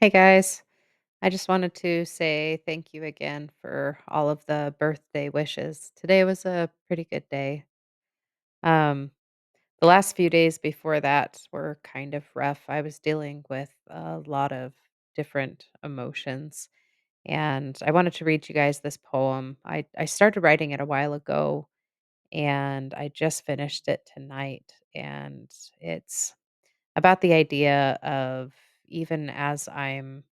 Hey guys, I just wanted to say thank you again for all of the birthday wishes. Today was a pretty good day. Um, the last few days before that were kind of rough. I was dealing with a lot of different emotions, and I wanted to read you guys this poem. I started writing it a while ago, and I just finished it tonight, and it's about the idea of even as I'm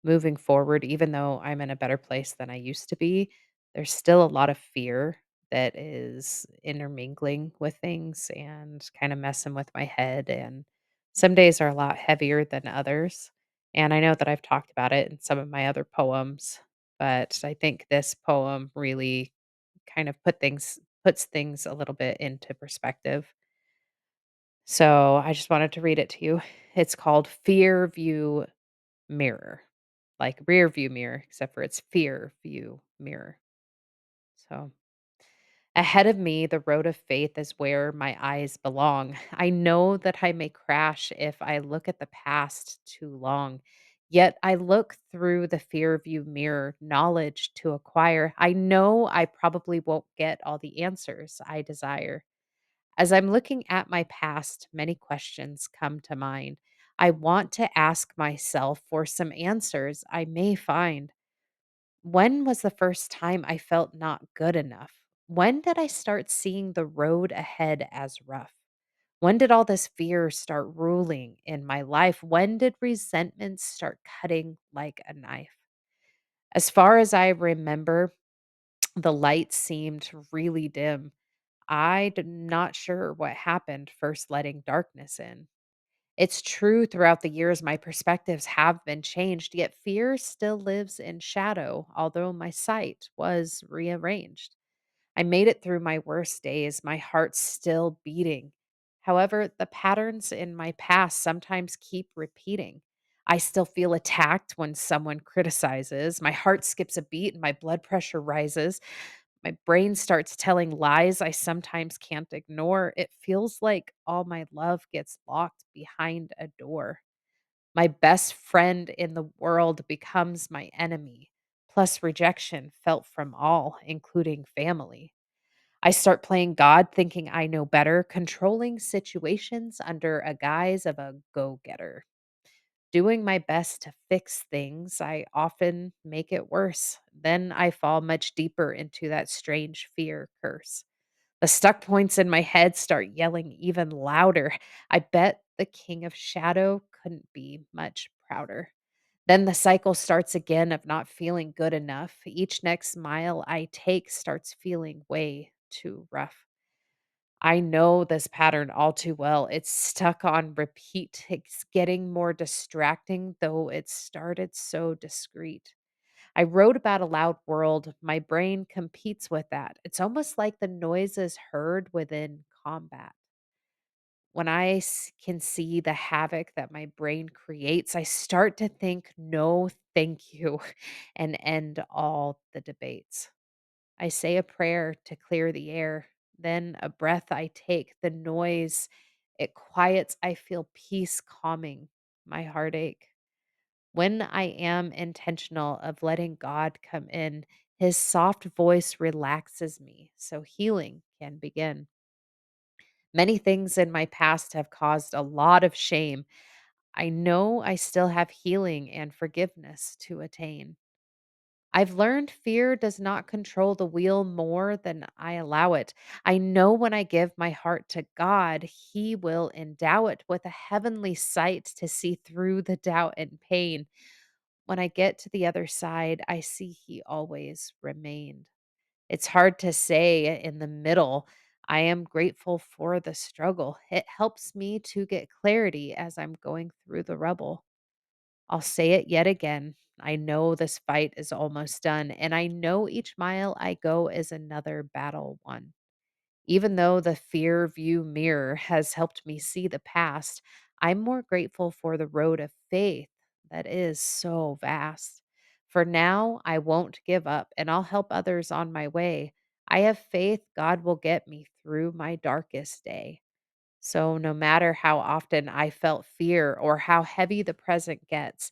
moving forward, even though I'm in a better place than I used to be, there's still a lot of fear that is intermingling with things and kind of messing with my head. And some days are a lot heavier than others. And I know that I've talked about it in some of my other poems, but I think this poem really kind of puts things a little bit into perspective. So I just wanted to read it to you. It's called Fear View Mirror, like rear view mirror, except for it's fear view mirror. So, ahead of me, the road of faith is where my eyes belong. I know that I may crash if I look at the past too long. Yet I look through the fear view mirror, knowledge to acquire. I know I probably won't get all the answers I desire. As I'm looking at my past, many questions come to mind. I want to ask myself for some answers I may find. When was the first time I felt not good enough? When did I start seeing the road ahead as rough? When did all this fear start ruling in my life? When did resentment start cutting like a knife? As far as I remember, the light seemed really dim. I'm not sure what happened first letting darkness in. It's true throughout the years my perspectives have been changed, yet fear still lives in shadow, although my sight was rearranged. I made it through my worst days, my heart still beating. However, the patterns in my past sometimes keep repeating. I still feel attacked when someone criticizes. My heart skips a beat and my blood pressure rises. My brain starts telling lies I sometimes can't ignore. It feels like all my love gets locked behind a door. My best friend in the world becomes my enemy, plus rejection felt from all, including family. I start playing God, thinking I know better, controlling situations under a guise of a go getter. Doing my best to fix things, I often make it worse. Then I fall much deeper into that strange fear curse. The stuck points in my head start yelling even louder. I bet the king of shadow couldn't be much prouder. Then the cycle starts again of not feeling good enough. Each next mile I take starts feeling way too rough. I know this pattern all too well. It's stuck on repeat. It's getting more distracting, though it started so discreet. I wrote about a loud world. My brain competes with that. It's almost like the noises heard within combat. When can see the havoc that my brain creates, I start to think, no, thank you, and end all the debates. I say a prayer to clear the air, then a breath I take. The noise, it quiets. I feel peace calming my heartache. When I am intentional of letting God come in, his soft voice relaxes me so healing can begin. Many things in my past have caused a lot of shame. I know I still have healing and forgiveness to attain. I've learned fear does not control the wheel more than I allow it. I know when I give my heart to God, He will endow it with a heavenly sight to see through the doubt and pain. When I get to the other side, I see He always remained. It's hard to say in the middle. I am grateful for the struggle. It helps me to get clarity as I'm going through the rubble. I'll say it yet again. I know this fight is almost done, and I know each mile I go is another battle won. Even though the fear view mirror has helped me see the past, I'm more grateful for the road of faith that is so vast. For now, I won't give up and I'll help others on my way. I have faith God will get me through my darkest day. So, no matter how often I felt fear or how heavy the present gets,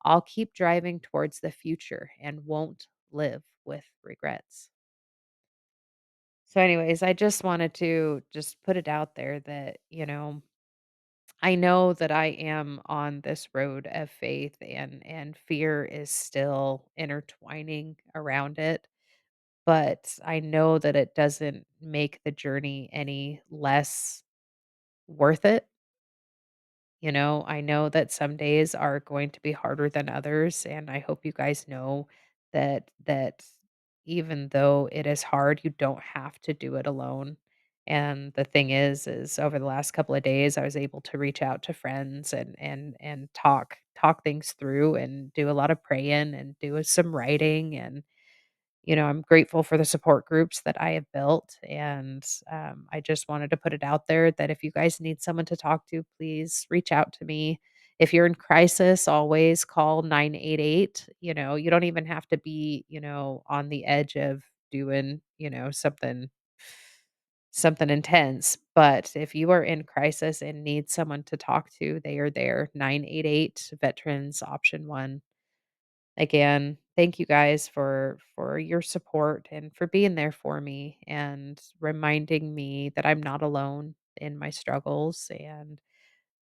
I'll keep driving towards the future and won't live with regrets. So, anyways, I just wanted to just put it out there that, I know that I am on this road of faith and fear is still intertwining around it, but I know that it doesn't make the journey any less worth it. I know that some days are going to be harder than others, and I hope you guys know that even though it is hard, you don't have to do it alone. And the thing is over the last couple of days, I was able to reach out to friends and talk things through and do a lot of praying and do some writing and I'm grateful for the support groups that I have built, and, I just wanted to put it out there that if you guys need someone to talk to, please reach out to me. If you're in crisis, always call 988. You don't even have to be, on the edge of doing, something intense, but if you are in crisis and need someone to talk to, they are there. 988 Veterans Option 1. Again, thank you guys for your support and for being there for me and reminding me that I'm not alone in my struggles, and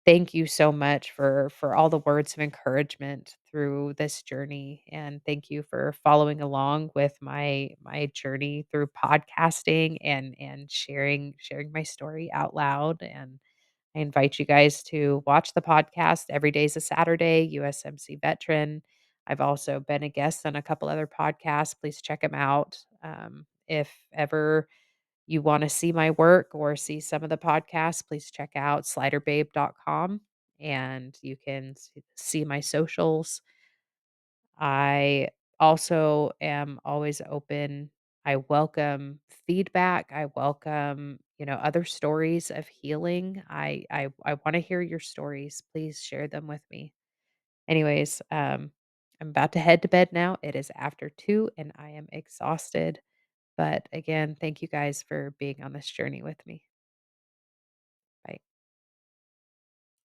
thank you so much for all the words of encouragement through this journey, and thank you for following along with my journey through podcasting and sharing my story out loud. And I invite you guys to watch the podcast. Every day is a Saturday, USMC Veteran. I've also been a guest on a couple other podcasts. Please check them out. If ever you want to see my work or see some of the podcasts, please check out sliderbabe.com and you can see my socials. I also am always open. I welcome feedback. I welcome, other stories of healing. I want to hear your stories. Please share them with me. Anyways, I'm about to head to bed now. It is after 2 and I am exhausted. But again, thank you guys for being on this journey with me.